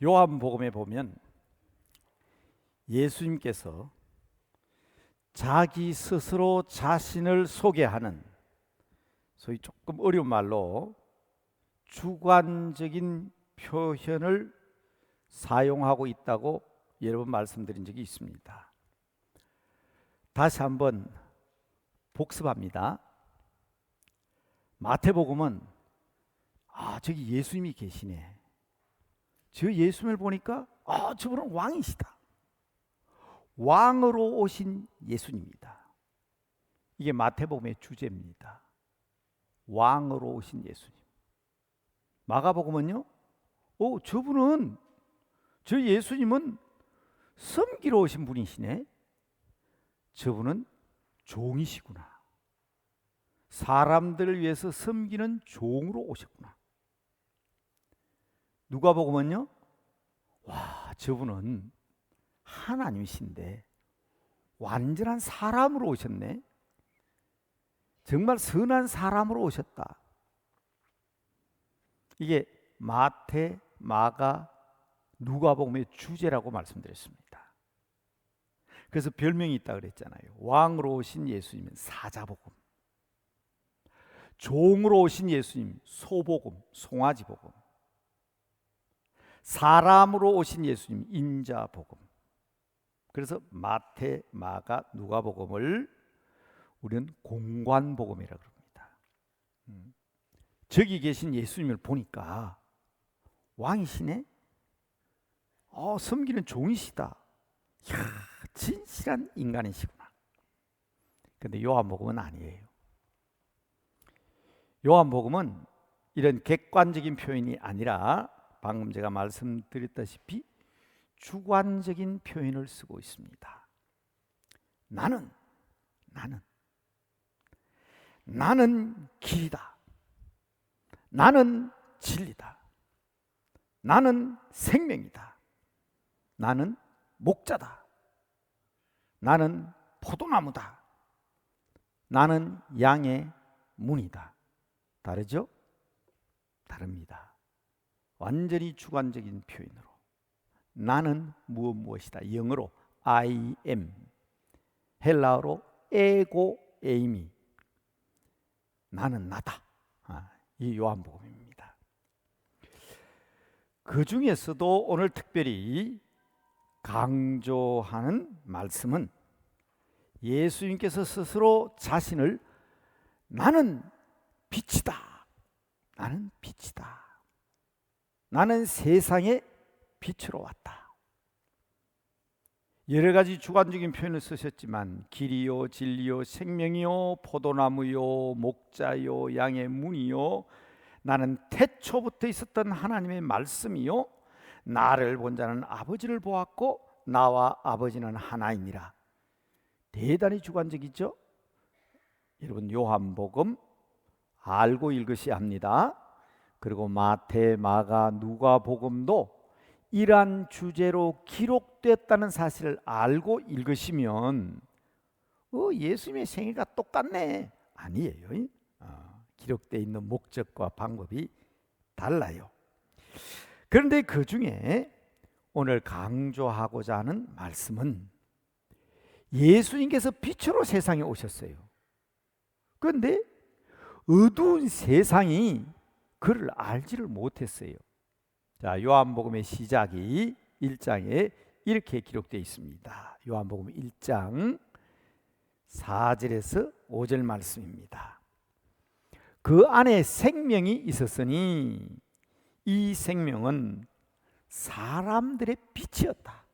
요한복음에 보면 예수님께서 자기 스스로 자신을 소개하는, 소위 조금 어려운 말로 주관적인 표현을 사용하고 있다고 여러 번 말씀드린 적이 있습니다. 다시 한번 복습합니다. 마태복음은 저기 예수님이 계시네, 저 예수님을 보니까 저분은 왕이시다, 왕으로 오신 예수님이다. 이게 마태복음의 주제입니다. 왕으로 오신 예수님. 마가복음은요, 저분은, 저 예수님은 섬기러 오신 분이시네, 저분은 종이시구나, 사람들을 위해서 섬기는 종으로 오셨구나. 누가복음은요, 저분은 하나님이신데 완전한 사람으로 오셨네, 정말 선한 사람으로 오셨다. 이게 마태, 마가, 누가복음의 주제라고 말씀드렸습니다. 그래서 별명이 있다 그랬잖아요. 왕으로 오신 예수님은 사자복음, 종으로 오신 예수님 소복음, 송아지복음, 사람으로 오신 예수님 인자복음. 그래서 마태, 마가, 누가복음을 우리는 공관복음이라고 합니다. 저기 계신 예수님을 보니까 왕이시네, 섬기는 종이시다, 진실한 인간이시구나. 그런데 요한복음은 아니에요. 요한복음은 이런 객관적인 표현이 아니라 방금 제가 말씀드렸다시피 주관적인 표현을 쓰고 있습니다. 나는 길이다, 나는 진리다, 나는 생명이다, 나는 목자다, 나는 포도나무다, 나는 양의 문이다. 다르죠? 다릅니다. 완전히 주관적인 표현으로 나는 무엇이다, 영어로 I am, 헬라어로 에고 에이미, 나는 나다. 이 요한복음입니다. 그 중에서도 오늘 특별히 강조하는 말씀은 예수님께서 스스로 자신을 나는 빛이다, 나는 빛이다, 나는 세상의 빛으로 왔다. 여러 가지 주관적인 표현을 쓰셨지만 길이요, 진리요, 생명이요, 포도나무요, 목자요, 양의 문이요, 나는 태초부터 있었던 하나님의 말씀이요, 나를 본 자는 아버지를 보았고 나와 아버지는 하나이니라. 대단히 주관적이죠. 여러분 요한복음 알고 읽으셔야 합니다. 그리고 마태, 마가, 누가복음도 이러한 주제로 기록됐다는 사실을 알고 읽으시면 예수님의 생애가 똑같네, 아니에요. 기록되어 있는 목적과 방법이 달라요. 그런데 그 중에 오늘 강조하고자 하는 말씀은 예수님께서 빛으로 세상에 오셨어요. 그런데 어두운 세상이 그를 알지를 못했어요. 자, 요한복음의 시작이 1장에 이렇게 기록되어 있습니다. 요한복음 1장 4절에서 5절 말씀입니다. 그 안에 생명이 있었으니 이 생명은 사람들의 빛이었다.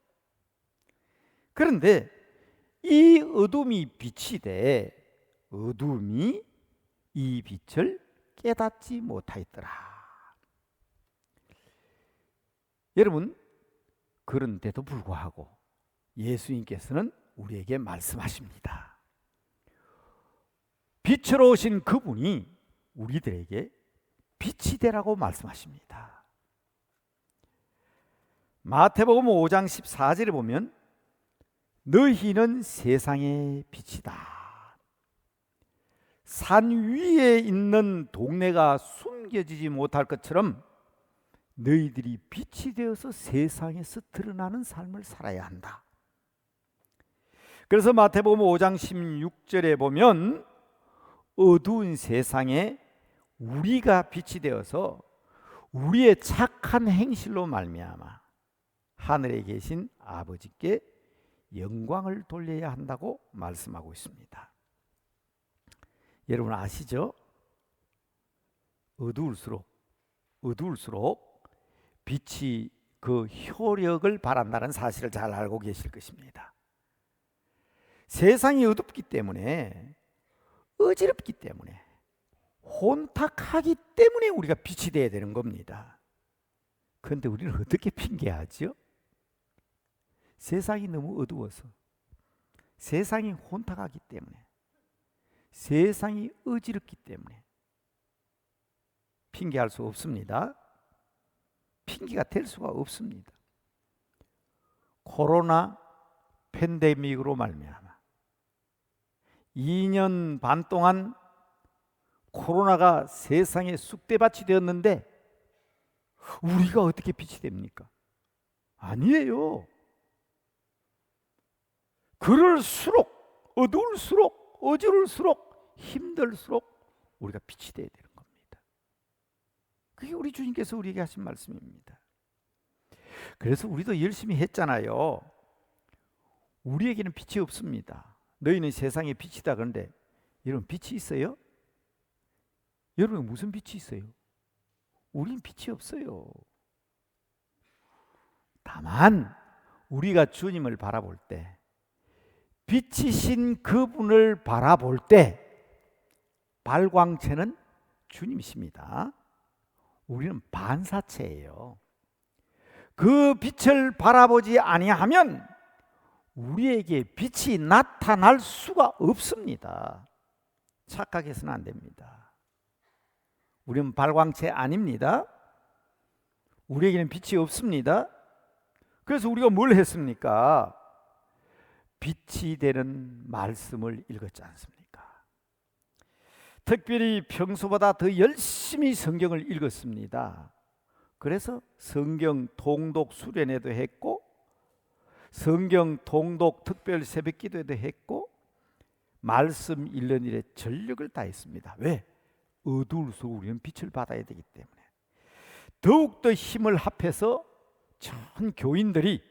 그런데 이 어둠이 빛이 돼 어둠이 이 빛을 깨닫지 못하였더라. 여러분, 그런데도 불구하고 예수님께서는 우리에게 말씀하십니다. 빛으로 오신 그분이 우리들에게 빛이 되라고 말씀하십니다. 마태복음 5장 14절에 보면 너희는 세상의 빛이다. 산 위에 있는 동네가 숨겨지지 못할 것처럼 너희들이 빛이 되어서 세상에서 드러나는 삶을 살아야 한다. 그래서 마태복음 5장 16절에 보면 어두운 세상에 우리가 빛이 되어서 우리의 착한 행실로 말미암아 하늘에 계신 아버지께 영광을 돌려야 한다고 말씀하고 있습니다. 여러분 아시죠? 어두울수록 빛이 그 효력을 발한다는 사실을 잘 알고 계실 것입니다. 세상이 어둡기 때문에, 어지럽기 때문에, 혼탁하기 때문에 우리가 빛이 되어야 되는 겁니다. 그런데 우리는 어떻게 핑계하죠? 세상이 너무 어두워서, 세상이 혼탁하기 때문에, 세상이 어지럽기 때문에 핑계할 수 없습니다. 핑계가 될 수가 없습니다. 코로나 팬데믹으로 말미암아 2년 반 동안 코로나가 세상에 쑥대밭이 되었는데 우리가 어떻게 빛이 됩니까? 아니에요. 그럴수록, 어두울수록, 어지러울수록, 힘들수록 우리가 빛이 되어야 되는 겁니다. 그게 우리 주님께서 우리에게 하신 말씀입니다. 그래서 우리도 열심히 했잖아요. 우리에게는 빛이 없습니다. 너희는 세상에 빛이다. 그런데 여러분 빛이 있어요? 여러분 무슨 빛이 있어요? 우린 빛이 없어요. 다만 우리가 주님을 바라볼 때, 빛이신 그분을 바라볼 때 발광체는 주님이십니다. 우리는 반사체예요. 그 빛을 바라보지 아니하면 우리에게 빛이 나타날 수가 없습니다. 착각해서는 안 됩니다. 우리는 발광체 아닙니다. 우리에게는 빛이 없습니다. 그래서 우리가 뭘 했습니까? 빛이 되는 말씀을 읽었지 않습니까? 특별히 평소보다 더 열심히 성경을 읽었습니다. 그래서 성경 통독 수련회도 했고, 성경 통독 특별 새벽 기도회도 했고, 말씀 읽는 일에 전력을 다했습니다. 왜? 어두울수록 우리는 빛을 받아야 되기 때문에. 더욱더 힘을 합해서 전 교인들이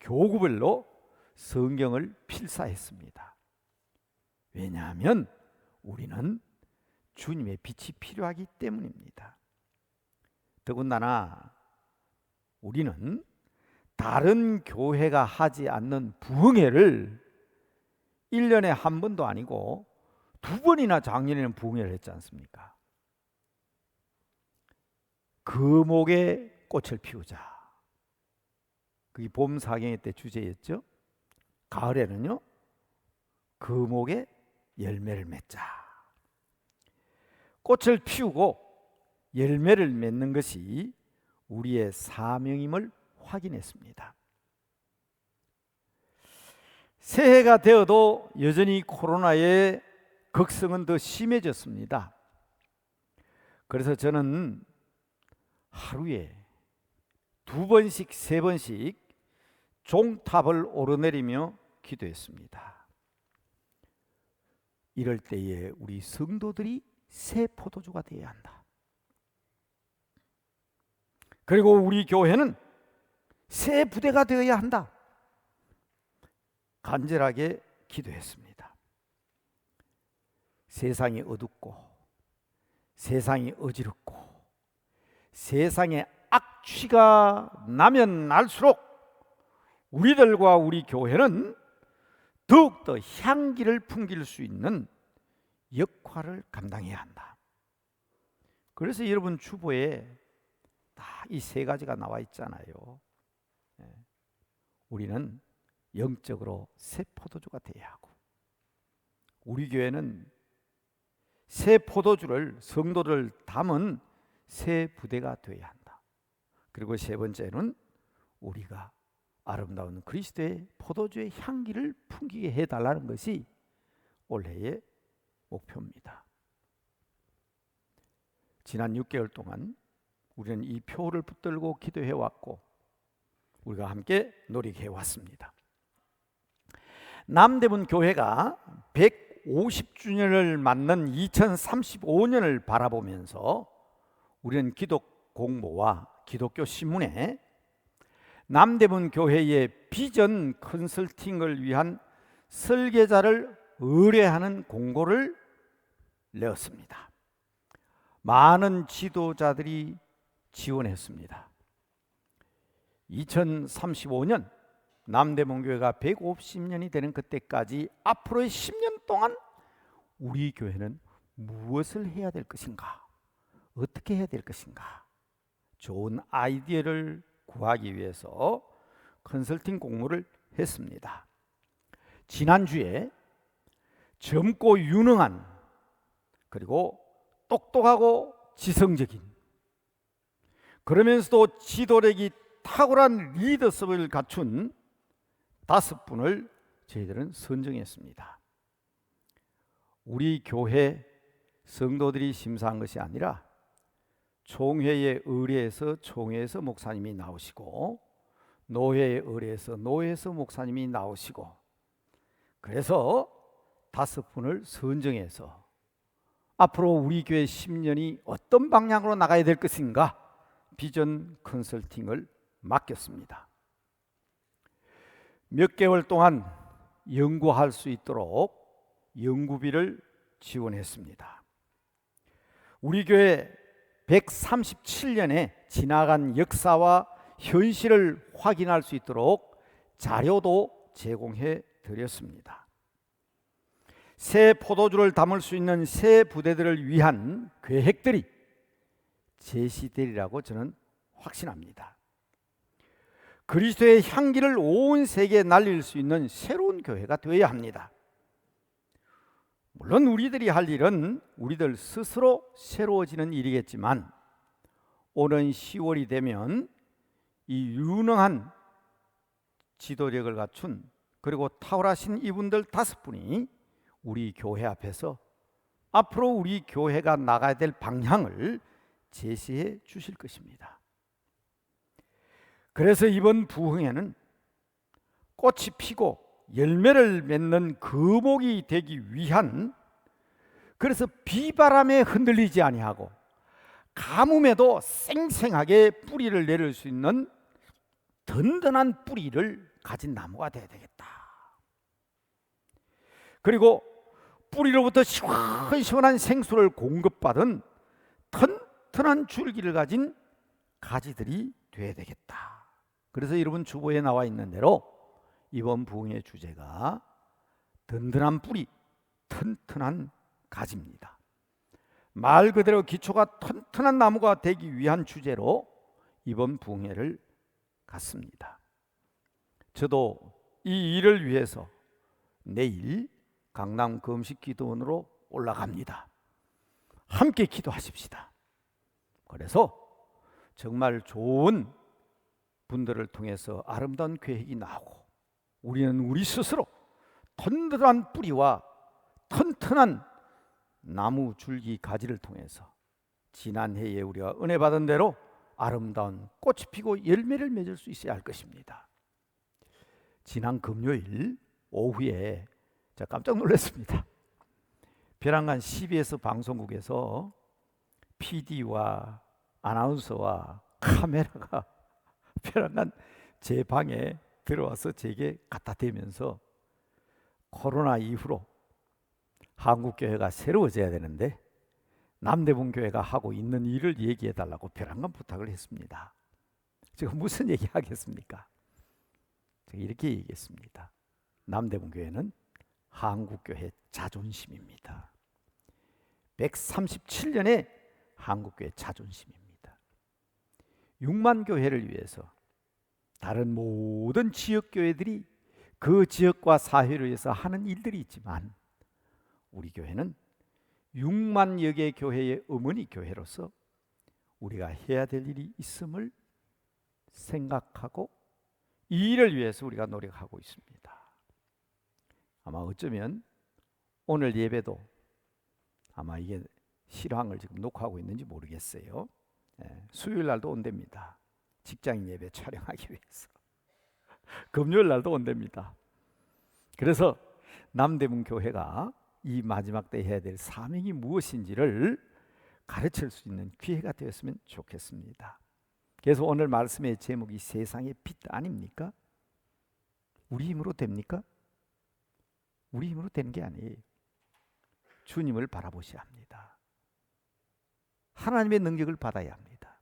교구별로 성경을 필사했습니다. 왜냐하면 우리는 주님의 빛이 필요하기 때문입니다. 더군다나 우리는 다른 교회가 하지 않는 부흥회를 1년에 한 번도 아니고 2번이나 작년에는 부흥회를 했지 않습니까? 금옥에 꽃을 피우자. 그게 봄 사경회 때 주제였죠. 가을에는요, 금옥에 열매를 맺자. 꽃을 피우고 열매를 맺는 것이 우리의 사명임을 확인했습니다. 새해가 되어도 여전히 코로나의 극성은 더 심해졌습니다. 그래서 저는 하루에 2번씩 3번씩 종탑을 오르내리며 기도했습니다. 이럴 때에 우리 성도들이 새 포도주가 되어야 한다. 그리고 우리 교회는 새 부대가 되어야 한다. 간절하게 기도했습니다. 세상이 어둡고, 세상이 어지럽고, 세상에 악취가 나면 날수록 우리들과 우리 교회는 더욱더 향기를 풍길 수 있는 역할을 감당해야 한다. 그래서 여러분 주보에 다 이 3가지가 나와 있잖아요. 우리는 영적으로 새 포도주가 되어야 하고, 우리 교회는 새 포도주를, 성도를 담은 새 부대가 되어야 한다. 그리고 3번째는 우리가 아름다운 그리스도의 포도주의 향기를 풍기게 해달라는 것이 올해의 목표입니다. 지난 6개월 동안 우리는 이 표를 붙들고 기도해 왔고 우리가 함께 노력해 왔습니다. 남대문 교회가 150주년을 맞는 2035년을 바라보면서 우리는 기독 공모와 기독교 신문에 남대문 교회의 비전 컨설팅을 위한 설계자를 의뢰하는 공고를 내었습니다. 많은 지도자들이 지원했습니다. 2035년 남대문 교회가 150년이 되는 그때까지 앞으로의 10년 동안 우리 교회는 무엇을 해야 될 것인가? 어떻게 해야 될 것인가? 좋은 아이디어를 구하기 위해서 컨설팅 공모를 했습니다. 지난주에 젊고 유능한 그리고 똑똑하고 지성적인 그러면서도 지도력이 탁월한 리더십을 갖춘 5분을 저희들은 선정했습니다. 우리 교회 성도들이 심사한 것이 아니라 총회에 의뢰해서 총회에서 목사님이 나오시고 노회에 의뢰해서 노회에서 목사님이 나오시고 그래서 5분을 선정해서 앞으로 우리 교회 10년이 어떤 방향으로 나가야 될 것인가 비전 컨설팅을 맡겼습니다. 몇 개월 동안 연구할 수 있도록 연구비를 지원했습니다. 우리 교회 137년에 지나간 역사와 현실을 확인할 수 있도록 자료도 제공해 드렸습니다. 새 포도주를 담을 수 있는 새 부대들을 위한 계획들이 제시되리라고 저는 확신합니다. 그리스도의 향기를 온 세계에 날릴 수 있는 새로운 교회가 되어야 합니다. 물론 우리들이 할 일은 우리들 스스로 새로워지는 일이겠지만 오는 10월이 되면 이 유능한 지도력을 갖춘 그리고 탁월하신 이분들 5분이 우리 교회 앞에서 앞으로 우리 교회가 나가야 될 방향을 제시해 주실 것입니다. 그래서 이번 부흥회는 꽃이 피고 열매를 맺는 거목이 되기 위한 그래서 비바람에 흔들리지 아니하고 가뭄에도 쌩쌩하게 뿌리를 내릴 수 있는 든든한 뿌리를 가진 나무가 되어야 되겠다. 그리고 뿌리로부터 시원시원한 생수를 공급받은 튼튼한 줄기를 가진 가지들이 되어야 되겠다. 그래서 여러분 주보에 나와 있는 대로 이번 부흥의 주제가 든든한 뿌리, 튼튼한 가지입니다. 말 그대로 기초가 튼튼한 나무가 되기 위한 주제로 이번 부흥회를 갖습니다. 저도 이 일을 위해서 내일 강남 금식기도원으로 올라갑니다. 함께 기도하십시다. 그래서 정말 좋은 분들을 통해서 아름다운 계획이 나오고 우리는 우리 스스로 튼튼한 뿌리와 튼튼한 나무 줄기 가지를 통해서 지난 해에 우리가 은혜 받은 대로 아름다운 꽃이 피고 열매를 맺을 수 있어야 할 것입니다. 지난 금요일 오후에 제가 깜짝 놀랐습니다. 벼랑간 CBS 방송국에서 PD와 아나운서와 카메라가 벼랑간 제 방에 들어와서 제게 갖다 대면서 코로나 이후로 한국교회가 새로워져야 되는데 남대문 교회가 하고 있는 일을 얘기해 달라고 벼랑간 부탁을 했습니다. 제가 무슨 얘기 하겠습니까? 제가 이렇게 얘기했습니다. 남대문 교회는 한국교회 자존심입니다. 137년의 한국교회 자존심입니다. 6만 교회를 위해서 다른 모든 지역교회들이 그 지역과 사회를 위해서 하는 일들이 있지만 우리 교회는 6만여 개 교회의 어머니 교회로서 우리가 해야 될 일이 있음을 생각하고 이 일을 위해서 우리가 노력하고 있습니다. 아마 어쩌면 오늘 예배도 아마 이게 실황을 지금 녹화하고 있는지 모르겠어요. 수요일 날도 온답니다. 직장인 예배 촬영하기 위해서. 금요일 날도 온답니다. 그래서 남대문 교회가 이 마지막 때 해야 될 사명이 무엇인지를 가르칠 수 있는 기회가 되었으면 좋겠습니다. 그래서 오늘 말씀의 제목이 세상의 빛 아닙니까? 우리 힘으로 됩니까? 우리 힘으로 되는 게 아니에요. 주님을 바라보셔야 합니다. 하나님의 능력을 받아야 합니다.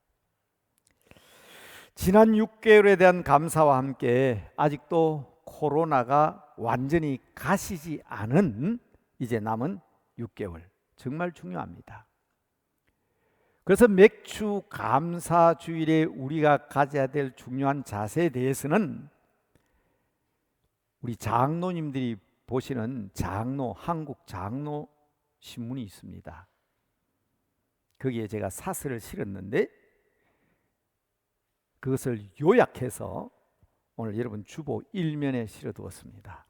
지난 6개월에 대한 감사와 함께 아직도 코로나가 완전히 가시지 않은 이제 남은 6개월 정말 중요합니다. 그래서 맥주 감사 주일에 우리가 가져야 될 중요한 자세에 대해서는 우리 장로님들이 보시는 장로, 한국 장로 신문이 있습니다. 거기에 제가 사설을 실었는데 그것을 요약해서 오늘 여러분 주보 1면에 실어두었습니다.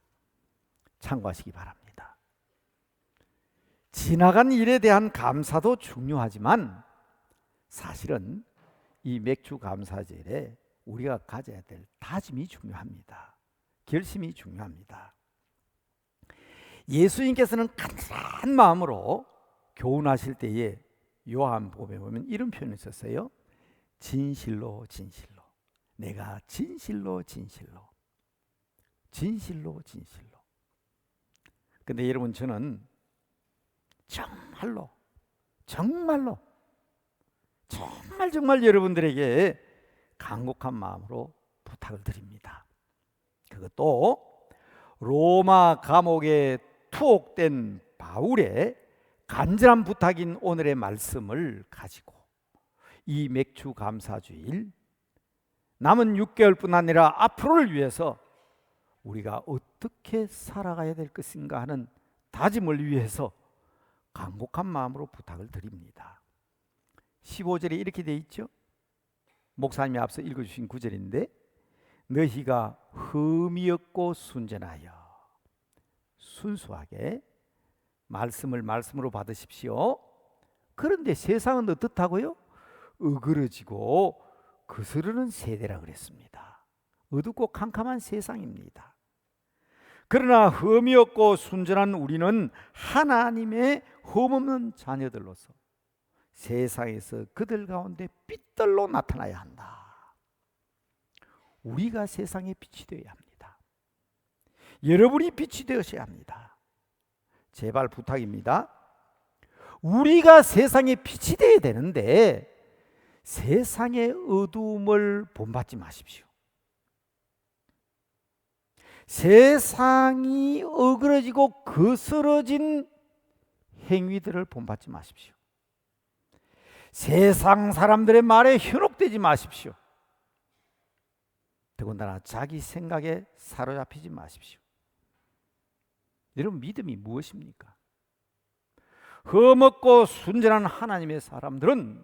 참고하시기 바랍니다. 지나간 일에 대한 감사도 중요하지만 사실은 이 맥주 감사절에 우리가 가져야 될 다짐이 중요합니다. 결심이 중요합니다. 예수님께서는 간절한 마음으로 교훈하실 때에 요한복음에 보면 이런 표현을 썼어요. 진실로 진실로 내가 진실로 진실로 진실로 진실로. 근데 여러분 저는 정말로 정말로 정말 여러분들에게 간곡한 마음으로 부탁을 드립니다. 그것도 로마 감옥에 투옥된 바울의 간절한 부탁인 오늘의 말씀을 가지고 이 맥주 감사주일 남은 6개월뿐 아니라 앞으로를 위해서 우리가 어떻게 살아가야 될 것인가 하는 다짐을 위해서 간곡한 마음으로 부탁을 드립니다. 15절에 이렇게 돼 있죠. 목사님이 앞서 읽어주신 구절인데 너희가 흠이 없고 순전하여 순수하게 말씀을 말씀으로 받으십시오. 그런데 세상은 어떻다고요? 어그러지고 거스르는 세대라 그랬습니다. 어둡고 캄캄한 세상입니다. 그러나 흠이 없고 순전한 우리는 하나님의 흠없는 자녀들로서 세상에서 그들 가운데 빛들로 나타나야 한다. 우리가 세상의 빛이 되어야 합니다. 여러분이 빛이 되어야 합니다. 제발 부탁입니다. 우리가 세상의 빛이 되어야 되는데 세상의 어두움을 본받지 마십시오. 세상이 어그러지고 거스러진 행위들을 본받지 마십시오. 세상 사람들의 말에 현혹되지 마십시오. 더군다나 자기 생각에 사로잡히지 마십시오. 여러분 믿음이 무엇입니까? 흠없고 순전한 하나님의 사람들은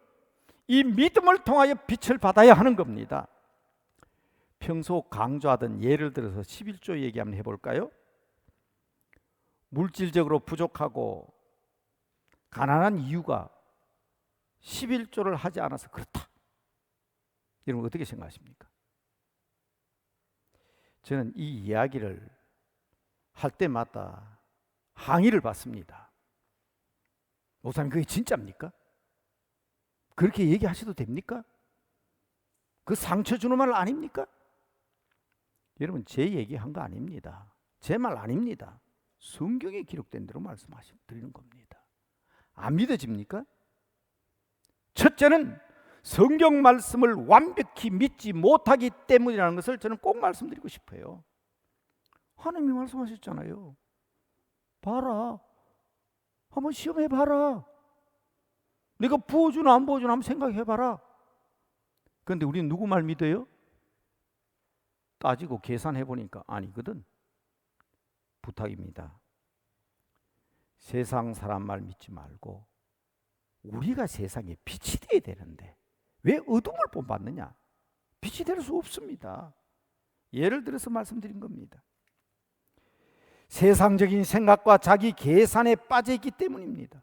이 믿음을 통하여 빛을 받아야 하는 겁니다. 평소 강조하던 예를 들어서 11조 얘기 한번 해볼까요? 물질적으로 부족하고 가난한 이유가 11조를 하지 않아서 그렇다. 여러분 어떻게 생각하십니까? 저는 이 이야기를 할 때마다 항의를 받습니다. 목사님 그게 진짜입니까? 그렇게 얘기하셔도 됩니까? 그 상처 주는 말 아닙니까? 여러분 제 얘기한 거 아닙니다. 제 말 아닙니다. 성경에 기록된 대로 말씀드리는 겁니다. 안 믿어집니까? 첫째는 성경 말씀을 완벽히 믿지 못하기 때문이라는 것을 저는 꼭 말씀드리고 싶어요. 하나님이 말씀하셨잖아요. 봐라. 한번 시험해봐라. 내가 부어주나 안 부어주나 한번 생각해봐라. 그런데 우리는 누구 말 믿어요? 따지고 계산해보니까 아니거든. 부탁입니다. 세상 사람 말 믿지 말고 우리가 세상에 빛이 되어야 되는데 왜 어둠을 본받느냐? 빛이 될 수 없습니다. 예를 들어서 말씀드린 겁니다. 세상적인 생각과 자기 계산에 빠져 있기 때문입니다.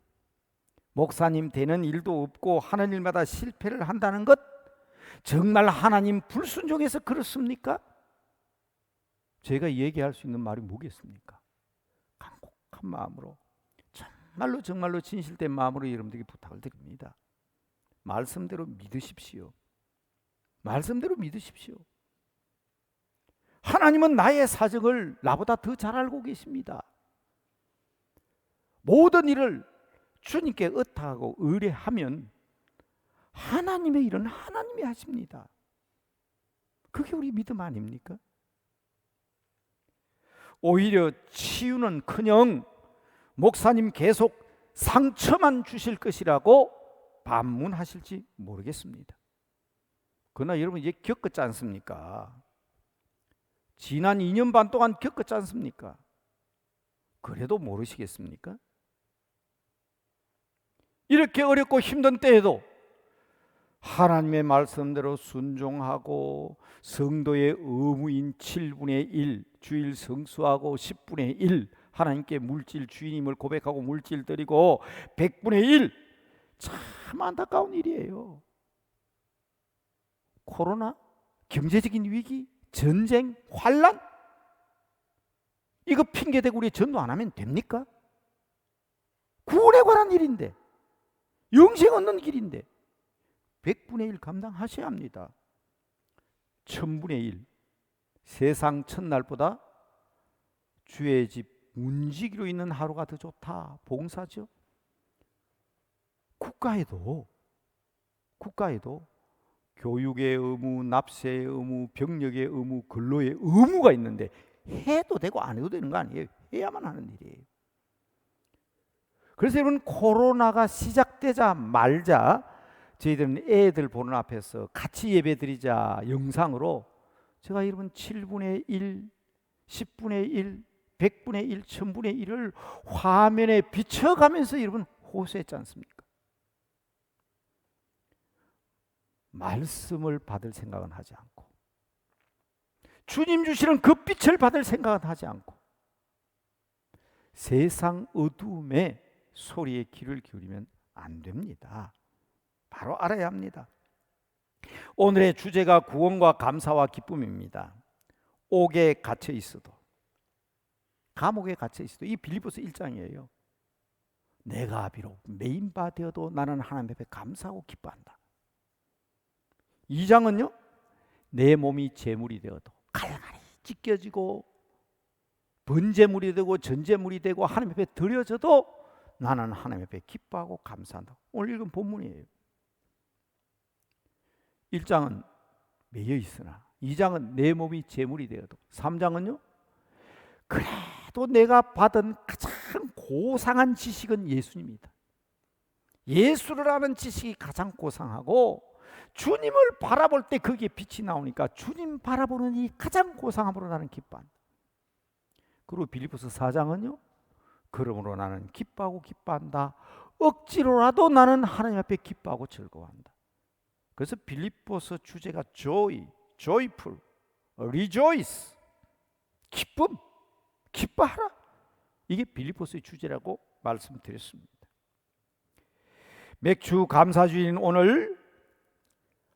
목사님 되는 일도 없고 하는 일마다 실패를 한다는 것, 정말 하나님 불순종해서 그렇습니까? 제가 얘기할 수 있는 말이 뭐겠습니까? 간곡한 마음으로, 정말로 진실된 마음으로 여러분들에게 부탁을 드립니다. 말씀대로 믿으십시오. 말씀대로 믿으십시오. 하나님은 나의 사정을 나보다 더 잘 알고 계십니다. 모든 일을 주님께 의탁하고 의뢰하면 하나님의 일은 하나님이 하십니다. 그게 우리 믿음 아닙니까? 오히려 치유는커녕 목사님 계속 상처만 주실 것이라고 반문하실지 모르겠습니다. 그러나 여러분 이제 겪었지 않습니까? 지난 2년 반 동안 겪었지 않습니까? 그래도 모르시겠습니까? 이렇게 어렵고 힘든 때에도 하나님의 말씀대로 순종하고 성도의 의무인 7분의 1 주일 성수하고 10분의 1 하나님께 물질 주인임을 고백하고 물질 드리고 100분의 1 참 안타까운 일이에요. 코로나, 경제적인 위기, 전쟁, 환란, 이거 핑계대고 우리 전도 안 하면 됩니까? 구원에 관한 일인데, 영생 얻는 길인데 100분의 1 감당하셔야 합니다. 1000분의 1, 세상 첫날보다 주의 집 문지기로 있는 하루가 더 좋다. 봉사죠. 국가에도 교육의 의무, 납세의 의무, 병력의 의무, 근로의 의무가 있는데 해도 되고 안 해도 되는 거 아니에요. 해야만 하는 일이에요. 그래서 여러분 코로나가 시작되자 말자 저희들은 애들 보는 앞에서 같이 예배드리자 영상으로 제가 여러분 7분의 1, 10분의 1, 100분의 1, 1000분의 1을 화면에 비춰가면서 여러분 호소했지 않습니까? 말씀을 받을 생각은 하지 않고 주님 주시는 그 빛을 받을 생각은 하지 않고 세상 어두움에 소리에 귀를 기울이면 안 됩니다. 바로 알아야 합니다. 오늘의 주제가 구원과 감사와 기쁨입니다. 옥에 갇혀 있어도, 감옥에 갇혀 있어도, 이 빌립보서 1장이에요. 내가 비록 메인바 되어도 나는 하나님 앞에 감사하고 기뻐한다. 2장은요, 내 몸이 제물이 되어도 칼칼이 찢겨지고 번제물이 되고 전제물이 되고 하나님 앞에 드려져도 나는 하나님 앞에 기뻐하고 감사한다. 오늘 읽은 본문이에요. 1장은 매여 있으나 2장은 내 몸이 제물이 되어도, 3장은요, 그래도 내가 받은 가장 고상한 지식은 예수님이다. 예수를 아는 지식이 가장 고상하고 주님을 바라볼 때 거기에 빛이 나오니까 주님 바라보는 이 가장 고상함으로 나는 기뻐한다. 그리고 빌립보서 4장은요, 그러므로 나는 기뻐하고 기뻐한다. 억지로라도 나는 하나님 앞에 기뻐하고 즐거워한다. 그래서 빌립보서 주제가 joy, joyful, rejoice, 기쁨, 기뻐하라. 이게 빌립보서의 주제라고 말씀드렸습니다. 맥주 감사주인 오늘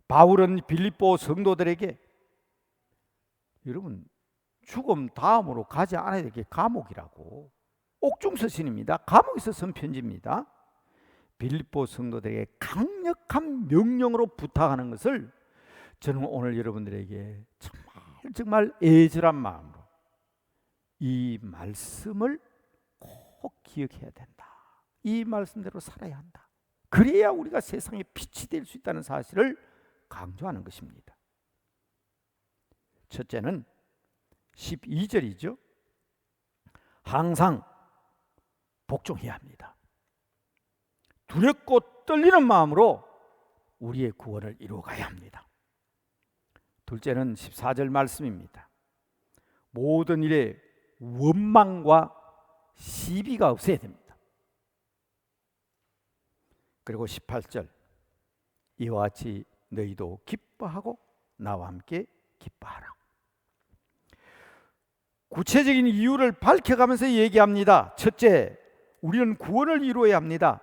바울은 빌립보 성도들에게 여러분 죽음 다음으로 가지 않아야 될 게 감옥이라고, 옥중서신입니다. 감옥에서 쓴 편지입니다. 빌립보 성도들에게 강력한 명령으로 부탁하는 것을 저는 오늘 여러분들에게 정말 애절한 마음으로 이 말씀을 꼭 기억해야 된다. 이 말씀대로 살아야 한다. 그래야 우리가 세상에 빛이 될 수 있다는 사실을 강조하는 것입니다. 첫째는 12절이죠. 항상 복종해야 합니다. 두렵고 떨리는 마음으로 우리의 구원을 이루어가야 합니다. 둘째는 14절 말씀입니다. 모든 일에 원망과 시비가 없어야 됩니다. 그리고 18절, 이와 같이 너희도 기뻐하고 나와 함께 기뻐하라. 구체적인 이유를 밝혀가면서 얘기합니다. 첫째, 우리는 구원을 이루어야 합니다.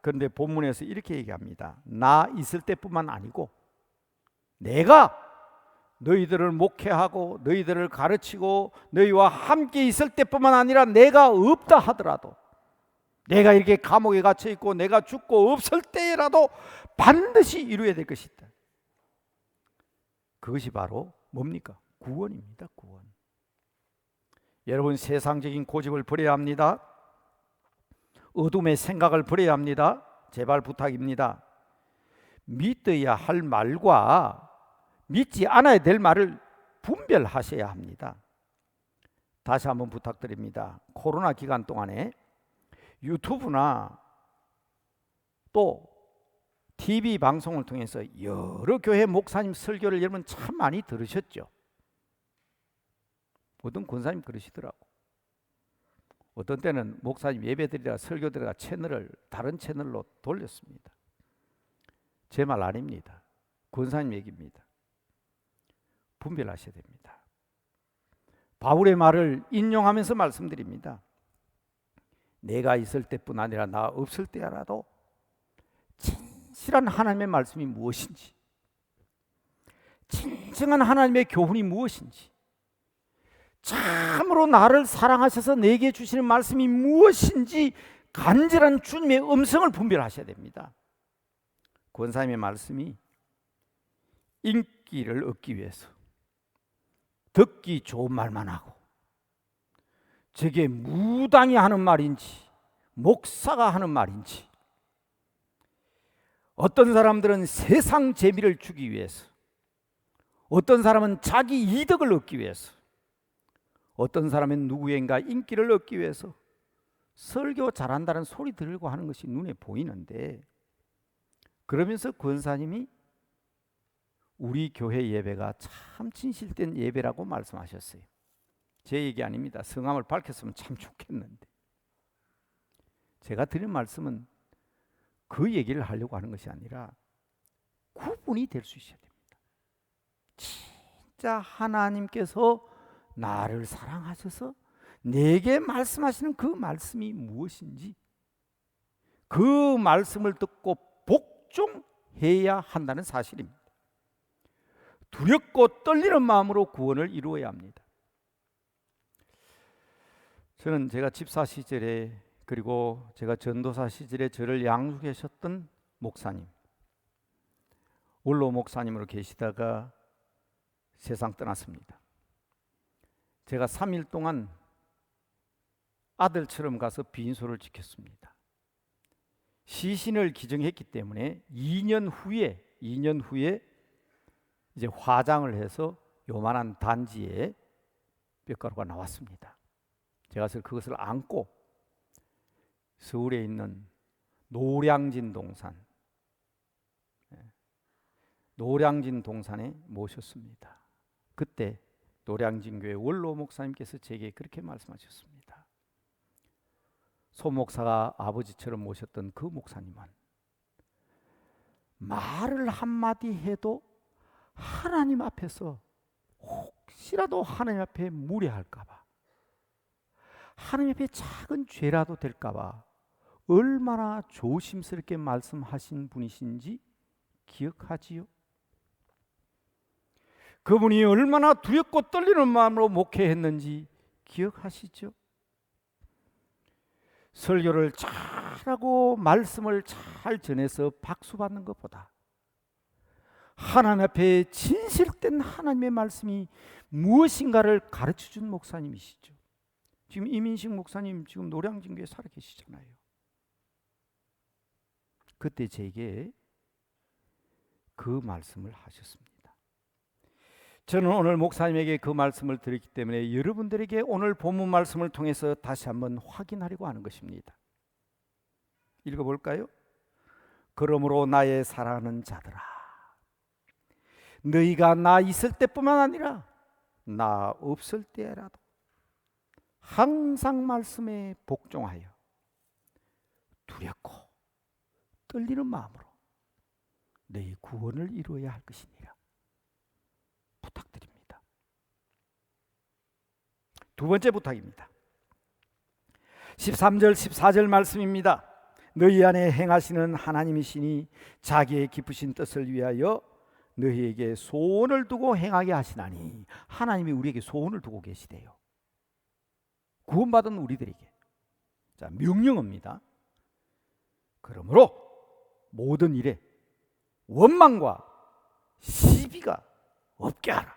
그런데 본문에서 이렇게 얘기합니다. 나 있을 때뿐만 아니고 내가 너희들을 목회하고 너희들을 가르치고 너희와 함께 있을 때뿐만 아니라 내가 없다 하더라도, 내가 이렇게 감옥에 갇혀 있고 내가 죽고 없을 때라도 반드시 이루어야 될 것이 있다. 그것이 바로 뭡니까? 구원입니다. 구원. 여러분, 세상적인 고집을 버려야 합니다. 어둠의 생각을 버려야 합니다. 제발 부탁입니다. 믿어야 할 말과 믿지 않아야 될 말을 분별하셔야 합니다. 다시 한번 부탁드립니다. 코로나 기간 동안에 유튜브나 또 TV 방송을 통해서 여러 교회 목사님 설교를 여러분 참 많이 들으셨죠? 어떤 권사님 그러시더라고. 어떤 때는 목사님 예배드리다가 설교드리다가 채널을 다른 채널로 돌렸습니다. 제 말 아닙니다. 권사님 얘기입니다. 분별하셔야 됩니다. 바울의 말을 인용하면서 말씀드립니다. 내가 있을 때뿐 아니라 나 없을 때라도 진실한 하나님의 말씀이 무엇인지, 진정한 하나님의 교훈이 무엇인지, 참으로 나를 사랑하셔서 내게 주시는 말씀이 무엇인지 간절한 주님의 음성을 분별하셔야 됩니다. 권사님의 말씀이 인기를 얻기 위해서 듣기 좋은 말만 하고, 저게 무당이 하는 말인지 목사가 하는 말인지, 어떤 사람들은 세상 재미를 주기 위해서, 어떤 사람은 자기 이득을 얻기 위해서, 어떤 사람은 누구인가 인기를 얻기 위해서 설교 잘한다는 소리 들고 하는 것이 눈에 보이는데, 그러면서 권사님이 우리 교회 예배가 참 진실된 예배라고 말씀하셨어요. 제 얘기 아닙니다. 성함을 밝혔으면 참 좋겠는데, 제가 드린 말씀은 그 얘기를 하려고 하는 것이 아니라 구분이 될 수 있어야 됩니다. 진짜 하나님께서 나를 사랑하셔서 내게 말씀하시는 그 말씀이 무엇인지, 그 말씀을 듣고 복종해야 한다는 사실입니다. 두렵고 떨리는 마음으로 구원을 이루어야 합니다. 저는 제가 집사 시절에, 그리고 제가 전도사 시절에 저를 양육하셨던 목사님, 원로 목사님으로 계시다가 세상 떠났습니다. 제가 3일 동안 아들처럼 가서 빈소를 지켰습니다. 시신을 기증했기 때문에 2년 후에 이제 화장을 해서 요만한 단지에 뼈가루가 나왔습니다. 제가 그것을 안고 서울에 있는 노량진 동산에 모셨습니다. 그때 노량진교회 원로 목사님께서 제게 그렇게 말씀하셨습니다. 소 목사가 아버지처럼 모셨던 그 목사님은 말을 한마디 해도 하나님 앞에서 혹시라도 하나님 앞에 무례할까 봐, 하나님 앞에 작은 죄라도 될까 봐 얼마나 조심스럽게 말씀하신 분이신지 기억하지요? 그분이 얼마나 두렵고 떨리는 마음으로 목회했는지 기억하시죠? 설교를 잘하고 말씀을 잘 전해서 박수 받는 것보다 하나님 앞에 진실된 하나님의 말씀이 무엇인가를 가르쳐준 목사님이시죠. 지금 이민식 목사님 지금 노량진교에 살아 계시잖아요. 그때 제게 그 말씀을 하셨습니다. 저는 오늘 목사님에게 그 말씀을 드렸기 때문에 여러분들에게 오늘 본문 말씀을 통해서 다시 한번 확인하려고 하는 것입니다. 읽어볼까요? 그러므로 나의 사랑하는 자들아, 너희가 나 있을 때뿐만 아니라 나 없을 때라도 항상 말씀에 복종하여 두렵고 떨리는 마음으로 너희 구원을 이루어야 할 것이니라. 부탁드립니다. 두 번째 부탁입니다. 13절 14절 말씀입니다. 너희 안에 행하시는 하나님이시니 자기의 기쁘신 뜻을 위하여 너희에게 소원을 두고 행하게 하시나니. 하나님이 우리에게 소원을 두고 계시대요. 구원받은 우리들에게. 자, 명령입니다. 그러므로 모든 일에 원망과 시비가 없게 하라.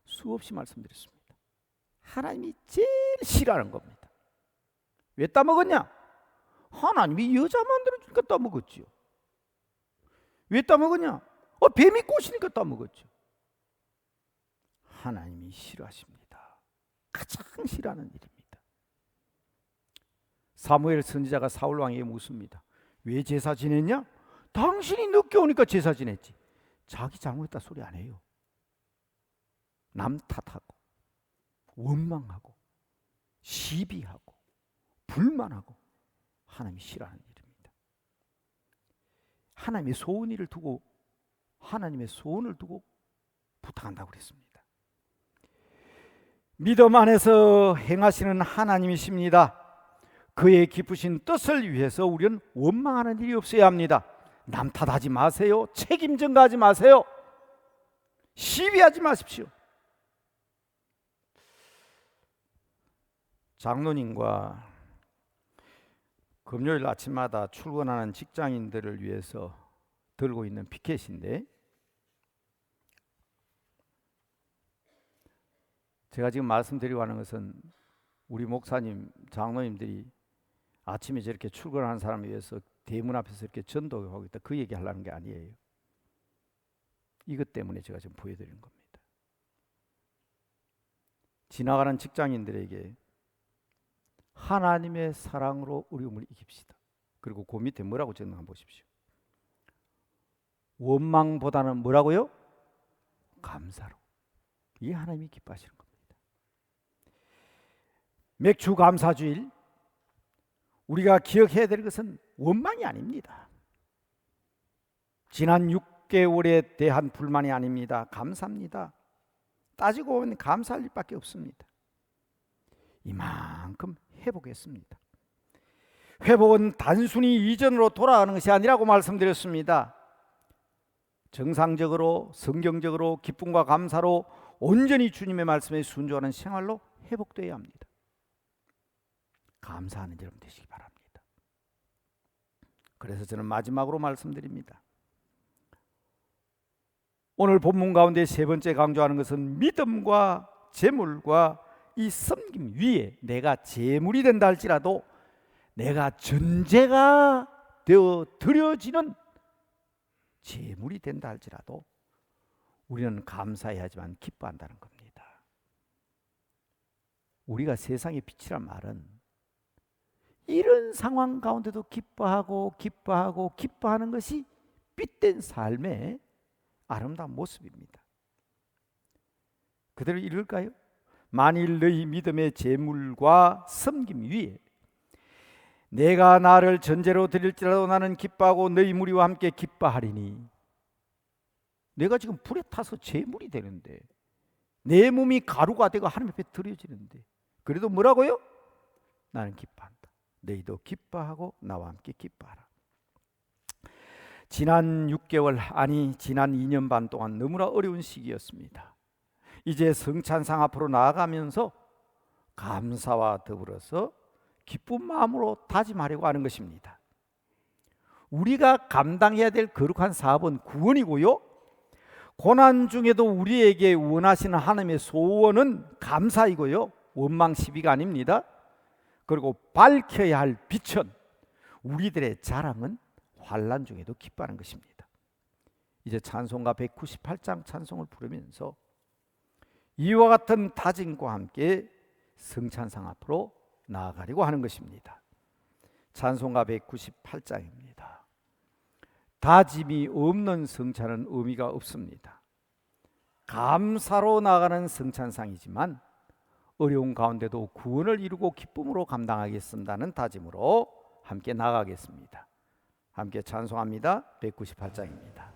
수없이 말씀드렸습니다. 하나님이 제일 싫어하는 겁니다. 왜 따먹었냐? 하나님이 여자 만들어주니까 따먹었지요. 왜 따먹었냐? 뱀이 꼬시니까 따먹었죠. 하나님이 싫어하십니다. 가장 싫어하는 일입니다. 사무엘 선지자가 사울 왕에게 묻습니다. 왜 제사 지냈냐? 당신이 늦게 오니까 제사 지냈지. 자기 잘못했다 소리 안 해요. 남 탓하고 원망하고 시비하고 불만하고 하나님이 싫어하는 일입니다. 하나님의 소원을 두고 부탁한다고 그랬습니다. 믿음 안에서 행하시는 하나님이십니다. 그의 기쁘신 뜻을 위해서 우리는 원망하는 일이 없어야 합니다. 남 탓하지 마세요. 책임 전가하지 마세요. 시비하지 마십시오. 장로님과 금요일 아침마다 출근하는 직장인들을 위해서 들고 있는 피켓인데, 제가 지금 말씀드리고 하는 것은 우리 목사님, 장로님들이 아침에 저렇게 출근하는 사람을 위해서 대문 앞에서 이렇게 전도하고 있다, 그 얘기 하려는 게 아니에요. 이것 때문에 제가 지금 보여드리는 겁니다. 지나가는 직장인들에게 하나님의 사랑으로 어려움을 이깁시다. 그리고 그 밑에 뭐라고 적나 한번 보십시오. 원망보다는 뭐라고요? 감사로. 이게 하나님이 기뻐하시는 겁니다. 맥주 감사주일, 우리가 기억해야 될 것은 원망이 아닙니다. 지난 6개월에 대한 불만이 아닙니다. 감사합니다. 따지고 보면 감사할 일밖에 없습니다. 이만큼 회복했습니다. 회복은 단순히 이전으로 돌아가는 것이 아니라고 말씀드렸습니다. 정상적으로 성경적으로 기쁨과 감사로 온전히 주님의 말씀에 순종하는 생활로 회복되어야 합니다. 감사하는 여러분 되시기 바랍니다. 그래서 저는 마지막으로 말씀드립니다. 오늘 본문 가운데 세 번째 강조하는 것은 믿음과 재물과 이 섬김 위에, 내가 재물이 된다 할지라도, 내가 전제가 되어 드려지는 재물이 된다 할지라도 우리는 감사해야 하지만 기뻐한다는 겁니다. 우리가 세상의 빛이란 말은 이런 상황 가운데도 기뻐하는 것이 빛된 삶의 아름다운 모습입니다. 그대로 이룰까요? 만일 너희 믿음의 재물과 섬김 위에 내가 나를 전제로 드릴지라도 나는 기뻐하고 너희 무리와 함께 기뻐하리니. 내가 지금 불에 타서 재물이 되는데, 내 몸이 가루가 되고 하나님 앞에 드려지는데, 그래도 뭐라고요? 나는 기뻐한다. 너희도 기뻐하고 나와 함께 기뻐하라. 지난 6개월, 아니 지난 2년 반 동안 너무나 어려운 시기였습니다. 이제 성찬상 앞으로 나아가면서 감사와 더불어서 기쁜 마음으로 다짐하려고 하는 것입니다. 우리가 감당해야 될 거룩한 사업은 구원이고요, 고난 중에도 우리에게 원하시는 하나님의 소원은 감사이고요, 원망 시비가 아닙니다. 그리고 밝혀야 할 빛은, 우리들의 자랑은 환난 중에도 기뻐하는 것입니다. 이제 찬송가 198장 찬송을 부르면서 이와 같은 다짐과 함께 성찬상 앞으로 나아가려고 하는 것입니다. 찬송가 198장입니다. 다짐이 없는 성찬은 의미가 없습니다. 감사로 나가는 성찬상이지만 어려운 가운데도 구원을 이루고 기쁨으로 감당하겠습니다는 다짐으로 함께 나가겠습니다. 함께 찬송합니다. 198장입니다.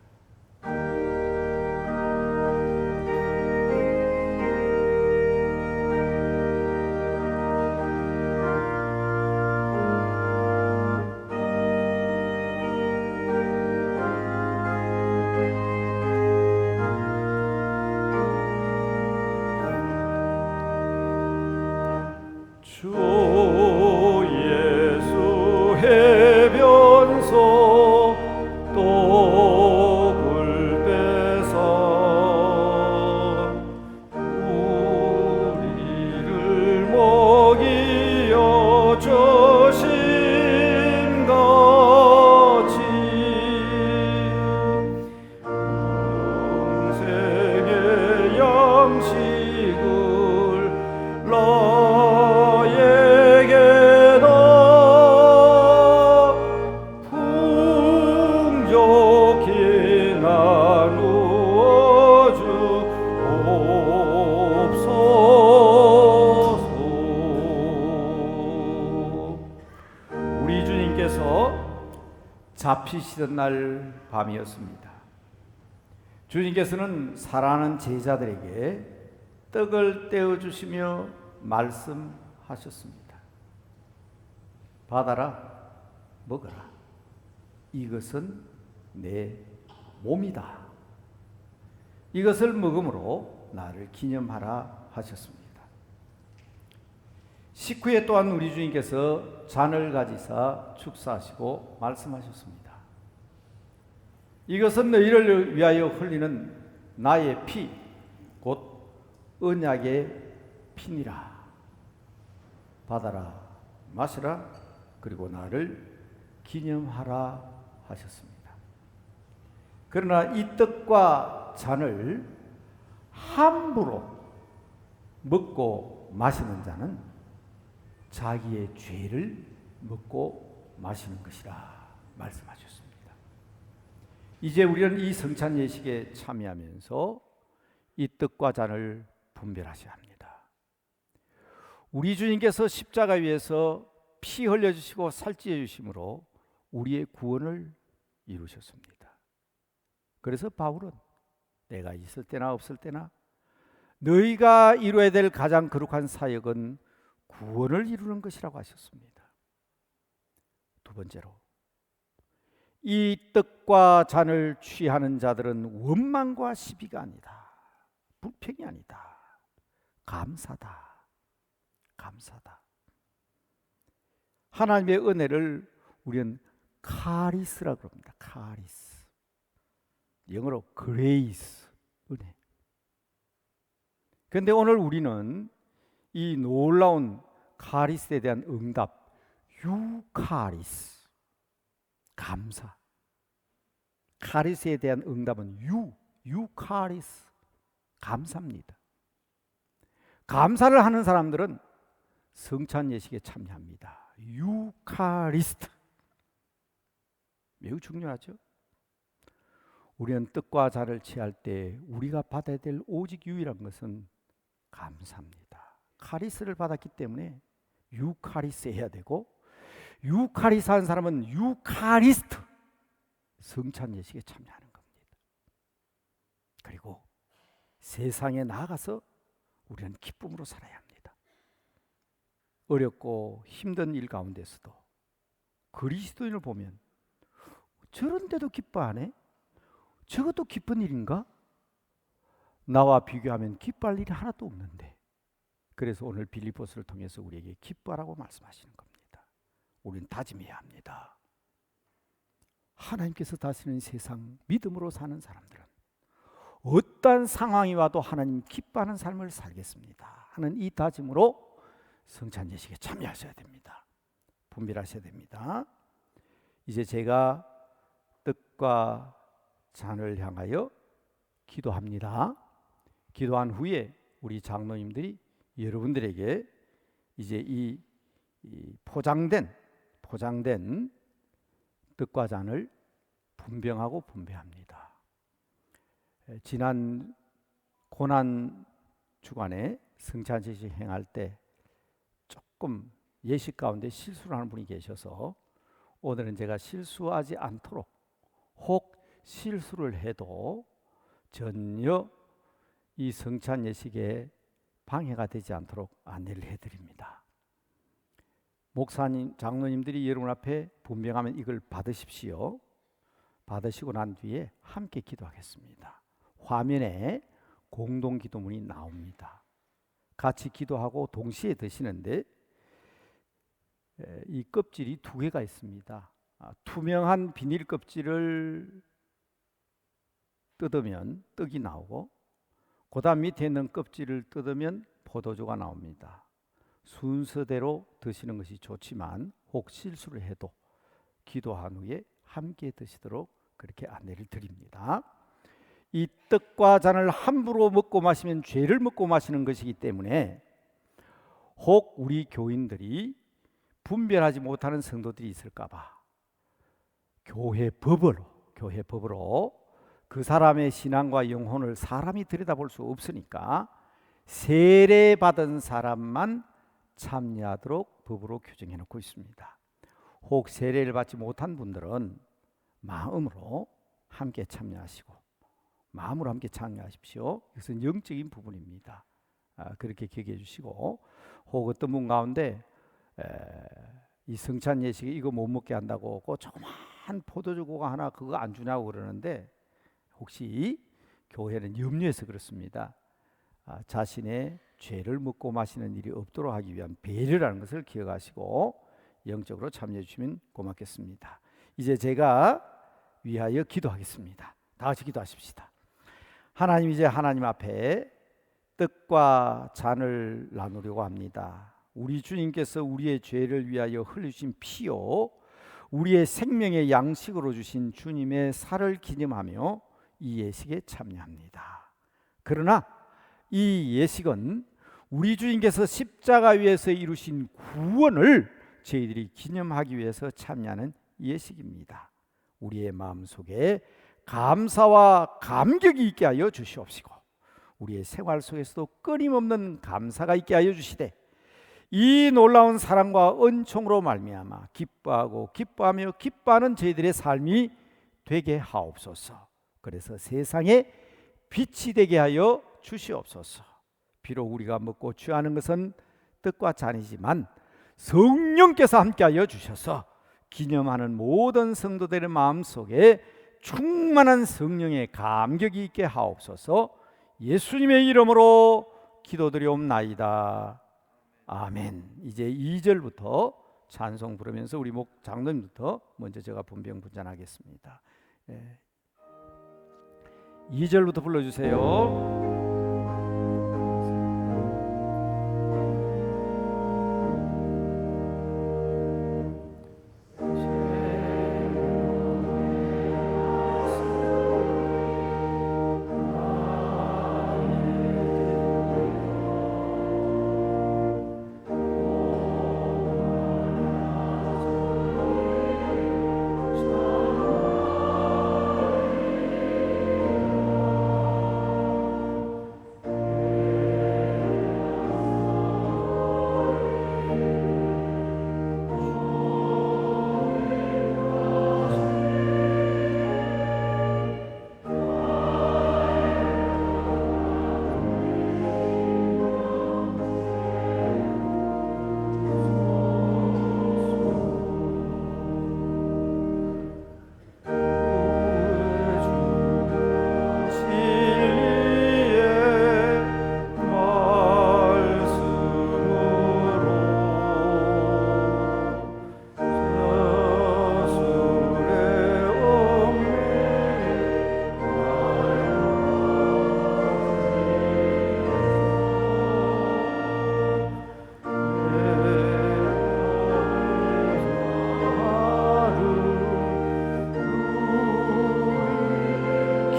잡히시던 날 밤이었습니다. 주님께서는 사랑하는 제자들에게 떡을 떼어주시며 말씀하셨습니다. 받아라, 먹어라. 이것은 내 몸이다. 이것을 먹음으로 나를 기념하라 하셨습니다. 식후에 또한 우리 주님께서 잔을 가지사 축사하시고 말씀하셨습니다. 이것은 너희를 위하여 흘리는 나의 피, 곧 언약의 피니라. 받아라, 마시라, 그리고 나를 기념하라 하셨습니다. 그러나 이 떡과 잔을 함부로 먹고 마시는 자는 자기의 죄를 먹고 마시는 것이라 말씀하셨습니다. 이제 우리는 이 성찬 예식에 참여하면서 이 떡과 잔을 분별하셔야 합니다. 우리 주님께서 십자가 위에서 피 흘려주시고 살찌해 주심으로 우리의 구원을 이루셨습니다. 그래서 바울은 내가 있을 때나 없을 때나 너희가 이루어야 될 가장 거룩한 사역은 구원을 이루는 것이라고 하셨습니다. 두 번째로, 이 떡과 잔을 취하는 자들은 원망과 시비가 아니다, 불평이 아니다, 감사다. 감사다. 하나님의 은혜를 우리는 카리스라고 합니다. 카리스. 영어로 그레이스, 은혜. 그런데 오늘 우리는 이 놀라운 카리스에 대한 응답, 유카리스, 감사. 카리스에 대한 응답은 유카리스, 감사입니다. 감사를 하는 사람들은 성찬 예식에 참여합니다. 유카리스트. 매우 중요하죠. 우리는 떡과 잔을 취할 때 우리가 받아야 될 오직 유일한 것은 감사입니다. 카리스를 받았기 때문에 유카리스 해야 되고, 유카리스 한 사람은 유카리스트, 성찬 예식에 참여하는 겁니다. 그리고 세상에 나가서 우리는 기쁨으로 살아야 합니다. 어렵고 힘든 일 가운데서도 그리스도인을 보면 저런데도 기뻐하네? 저것도 기쁜 일인가? 나와 비교하면 기뻐할 일이 하나도 없는데. 그래서 오늘 빌립보서를 통해서 우리에게 기뻐하라고 말씀하시는 겁니다. 우리는 다짐해야 합니다. 하나님께서 다스리는 세상 믿음으로 사는 사람들은 어떠한 상황이 와도 하나님 기뻐하는 삶을 살겠습니다 하는 이 다짐으로 성찬 예식에 참여하셔야 됩니다. 분별하셔야 됩니다. 이제 제가 떡과 잔을 향하여 기도합니다. 기도한 후에 우리 장로님들이 여러분들에게 이제 이 포장된 떡과 잔을 분병하고 분배합니다. 지난 고난 주간에 성찬 예식 행할 때 조금 예식 가운데 실수를 하는 분이 계셔서 오늘은 제가 실수하지 않도록, 혹 실수를 해도 전혀 이 성찬 예식에 방해가 되지 않도록 안내를 해드립니다. 목사님, 장로님들이 여러분 앞에 분명하면 이걸 받으십시오. 받으시고 난 뒤에 함께 기도하겠습니다. 화면에 공동 기도문이 나옵니다. 같이 기도하고 동시에 드시는데 이 껍질이 두 개가 있습니다. 투명한 비닐 껍질을 뜯으면 떡이 나오고, 그 다음 밑에 있는 껍질을 뜯으면 포도주가 나옵니다. 순서대로 드시는 것이 좋지만 혹 실수를 해도 기도한 후에 함께 드시도록 그렇게 안내를 드립니다. 이 떡과 잔을 함부로 먹고 마시면 죄를 먹고 마시는 것이기 때문에 혹 우리 교인들이 분별하지 못하는 성도들이 있을까 봐 교회 법으로 그 사람의 신앙과 영혼을 사람이 들여다볼 수 없으니까 세례받은 사람만 참여하도록 법으로 규정해 놓고 있습니다. 혹 세례를 받지 못한 분들은 마음으로 함께 참여하시고 마음으로 함께 참여하십시오. 이것은 영적인 부분입니다. 그렇게 기억해 주시고, 혹 어떤 분 가운데 이 성찬 예식에 이거 못 먹게 한다고 그 조그만 포도주고가 하나 그거 안 주냐고 그러는데, 혹시 교회는 염려해서 그렇습니다. 자신의 죄를 묻고 마시는 일이 없도록 하기 위한 배려라는 것을 기억하시고 영적으로 참여해 주시면 고맙겠습니다. 이제 제가 위하여 기도하겠습니다. 다 같이 기도하십시다. 하나님, 이제 하나님 앞에 떡과 잔을 나누려고 합니다. 우리 주님께서 우리의 죄를 위하여 흘리신 피요 우리의 생명의 양식으로 주신 주님의 살을 기념하며 이 예식에 참여합니다. 그러나 이 예식은 우리 주님께서 십자가 위에서 이루신 구원을 저희들이 기념하기 위해서 참여하는 예식입니다. 우리의 마음속에 감사와 감격이 있게 하여 주시옵시고, 우리의 생활 속에서도 끊임없는 감사가 있게 하여 주시되, 이 놀라운 사랑과 은총으로 말미암아 기뻐하고 기뻐하며 기뻐하는 저희들의 삶이 되게 하옵소서. 그래서 세상에 빛이 되게 하여 주시옵소서. 비록 우리가 먹고 취하는 것은 떡과 잔이지만 성령께서 함께하여 주셔서 기념하는 모든 성도들의 마음속에 충만한 성령의 감격이 있게 하옵소서. 예수님의 이름으로 기도드리옵나이다. 아멘. 이제 2절부터 찬송 부르면서 우리 목 장로님부터 먼저 제가 분병분전하겠습니다. 2절부터 불러주세요.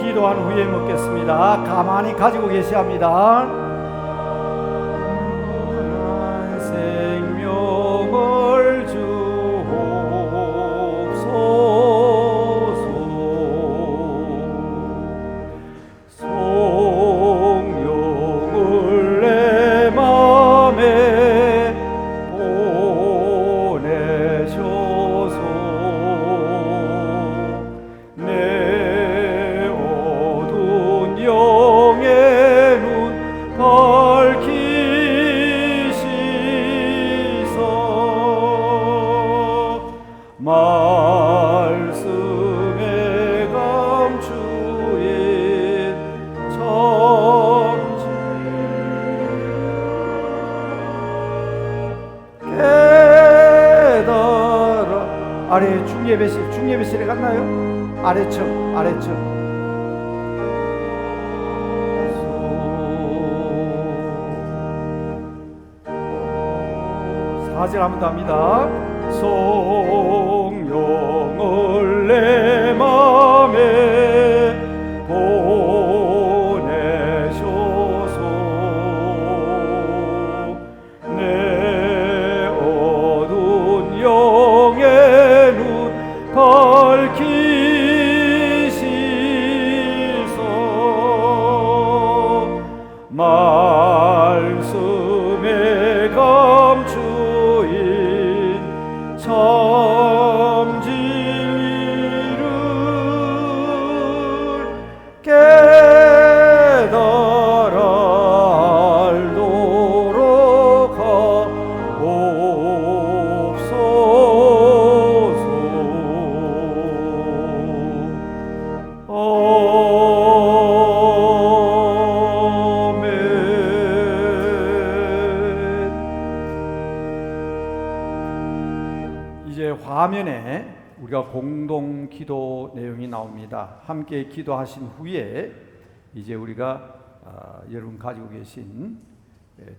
기도한 후에 먹겠습니다. 가만히 가지고 계셔야 합니다. 생명을 주옵소서. 성령을 내 맘에 보내셔서 내 어두운 영의 눈 밝히시소. 말씀에 감추인 천지 깨달아. 아래 중예배실에 갔나요? 아래층 4절 한 번 더 합니다. 성령을 내 맘에 보내셔서 내 어두운 영의 눈 밝히시소. 말씀에 감추인 참 진리를 화면에 우리가 공동 기도 내용이 나옵니다. 함께 기도하신 후에 이제 우리가 여러분 가지고 계신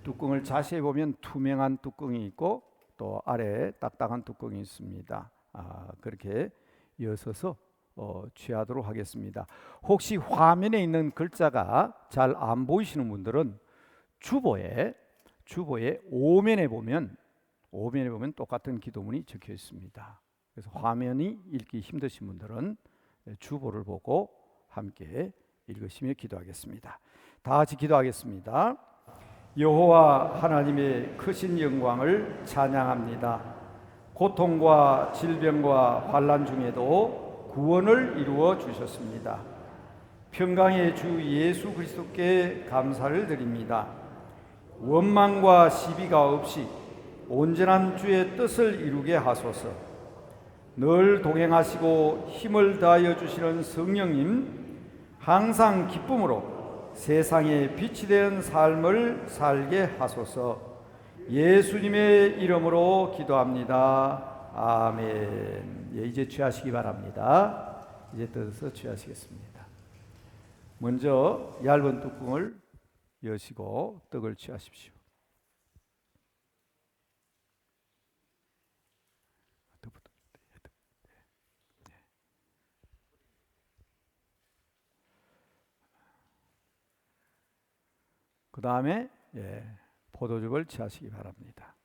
뚜껑을 자세히 보면 투명한 뚜껑이 있고 또 아래에 딱딱한 뚜껑이 있습니다. 그렇게 이어서서 취하도록 하겠습니다. 혹시 화면에 있는 글자가 잘 안 보이시는 분들은 주보에 오면에 보면 똑같은 기도문이 적혀 있습니다. 그래서 화면이 읽기 힘드신 분들은 주보를 보고 함께 읽으시며 기도하겠습니다. 다 같이 기도하겠습니다. 여호와 하나님의 크신 영광을 찬양합니다. 고통과 질병과 환난 중에도 구원을 이루어 주셨습니다. 평강의 주 예수 그리스도께 감사를 드립니다. 원망과 시비가 없이 온전한 주의 뜻을 이루게 하소서. 늘 동행하시고 힘을 다하여 주시는 성령님, 항상 기쁨으로 세상에 빛이 되는 삶을 살게 하소서. 예수님의 이름으로 기도합니다. 아멘. 이제 취하시기 바랍니다. 이제 떠서 취하시겠습니다. 먼저 얇은 뚜껑을 여시고 떡을 취하십시오. 그 다음에 포도즙을 취하시기 바랍니다.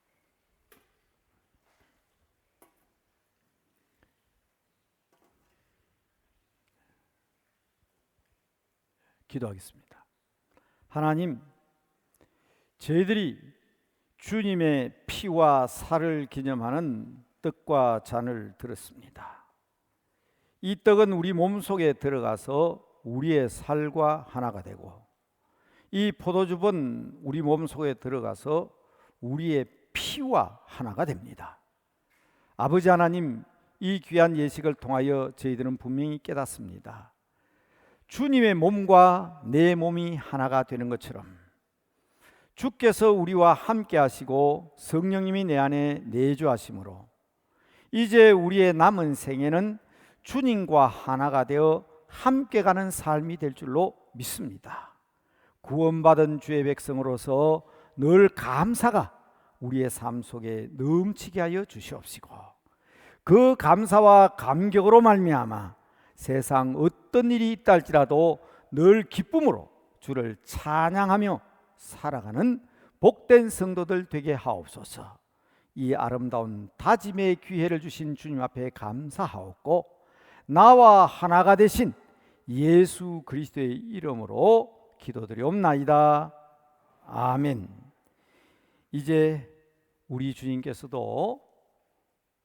기도하겠습니다. 하나님, 저희들이 주님의 피와 살을 기념하는 떡과 잔을 들었습니다. 이 떡은 우리 몸속에 들어가서 우리의 살과 하나가 되고, 이 포도즙은 우리 몸속에 들어가서 우리의 피와 하나가 됩니다. 아버지 하나님, 이 귀한 예식을 통하여 저희들은 분명히 깨닫습니다. 주님의 몸과 내 몸이 하나가 되는 것처럼 주께서 우리와 함께 하시고 성령님이 내 안에 내주하심으로 이제 우리의 남은 생애는 주님과 하나가 되어 함께 가는 삶이 될 줄로 믿습니다. 구원받은 주의 백성으로서 늘 감사가 우리의 삶 속에 넘치게 하여 주시옵시고, 그 감사와 감격으로 말미암아 세상 어떤 일이 있다 할지라도 늘 기쁨으로 주를 찬양하며 살아가는 복된 성도들 되게 하옵소서. 이 아름다운 다짐의 기회를 주신 주님 앞에 감사하옵고, 나와 하나가 되신 예수 그리스도의 이름으로 기도드리옵나이다. 아멘. 이제 우리 주님께서도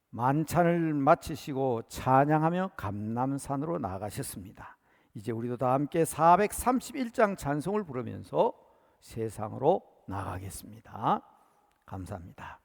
만찬을 마치시고 찬양하며 감람산으로 나가셨습니다. 이제 우리도 다 함께 431장 찬송을 부르면서 세상으로 나가겠습니다. 감사합니다.